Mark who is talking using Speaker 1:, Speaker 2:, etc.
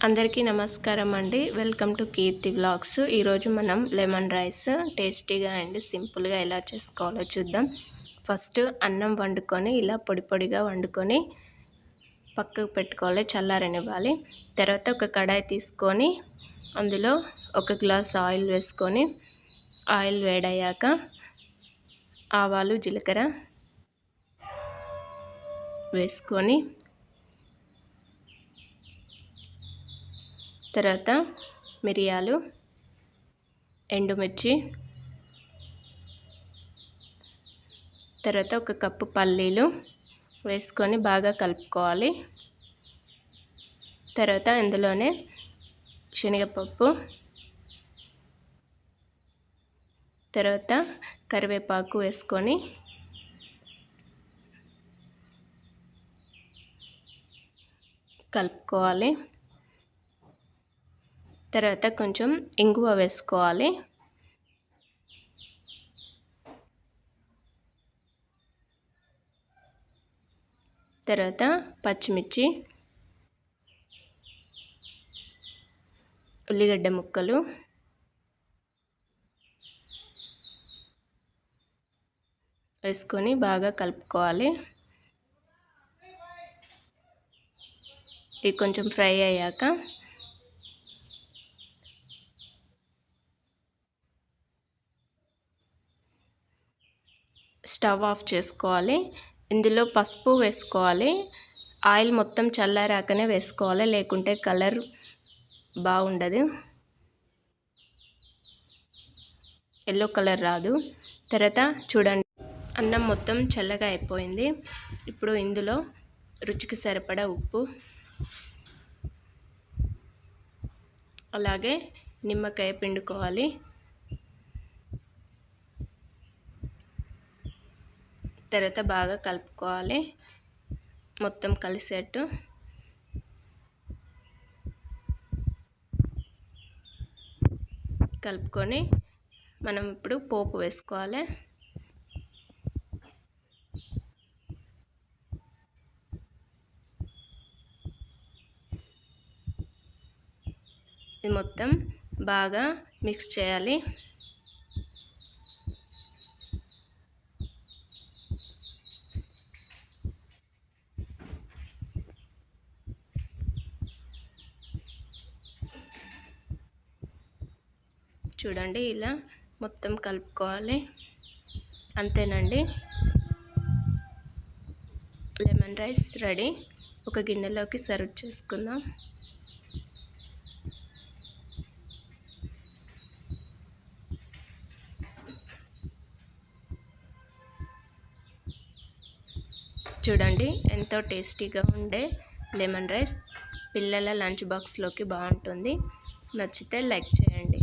Speaker 1: అందరికీ నమస్కారం అండి. Welcome to Keerthi vlogs. ఈరోజు మనం లెమన్ రైస్ టేస్టీగా అండ్ సింపుల్గా ఎలా చేసుకోవాలో చూద్దాం. ఫస్ట్ అన్నం వండుకొని ఇలా పొడి పొడిగా వండుకొని పక్కకు పెట్టుకోవాలి, చల్లారనివ్వాలి. తర్వాత ఒక కడాయి తీసుకొని అందులో 1 గ్లాస్ ఆయిల్ వేసుకొని ఆయిల్ వేడయ్యాక ఆవాలు జీలకర్ర వేసుకొని తర్వాత మిరియాలు, ఎండుమిర్చి, తర్వాత 1 కప్పు పల్లీలు వేసుకొని బాగా కలుపుకోవాలి. తర్వాత ఇందులోనే శనగపప్పు, తర్వాత కరివేపాకు వేసుకొని కలుపుకోవాలి. తర్వాత కొంచెం ఇంగువ వేసుకోవాలి. తర్వాత పచ్చిమిర్చి, ఉల్లిగడ్డ ముక్కలు, వేసుకొని బాగా కలుపుకోవాలి. ఇది కొంచెం ఫ్రై అయ్యాక స్టవ్ ఆఫ్ చేసుకోవాలి. ఇందులో పసుపు వేసుకోవాలి. ఆయిల్ మొత్తం చల్లారాకనే వేసుకోవాలి, లేకుంటే కలర్ బాగుండదు, ఎల్లో కలర్ రాదు. తర్వాత చూడండి, అన్నం మొత్తం చల్లగా అయిపోయింది. ఇప్పుడు ఇందులో రుచికి సరిపడా ఉప్పు, అలాగే నిమ్మకాయ పిండుకోవాలి. తర్వాత బాగా కలుపుకోవాలి, మొత్తం కలిసేట్టు. కలుపుకొని మనం ఇప్పుడు పోపు వేసుకోవాలి. ఇది మొత్తం బాగా మిక్స్ చేయాలి. చూడండి, ఇలా మొత్తం కలుపుకోవాలి. అంతేనండి, లెమన్ రైస్ రెడీ. ఒక గిన్నెలోకి సర్వ్ చేసుకుందాం. చూడండి, ఎంతో టేస్టీగా ఉండే లెమన్ రైస్ పిల్లల లంచ్ బాక్స్లోకి బాగుంటుంది. నచ్చితే లైక్ చేయండి.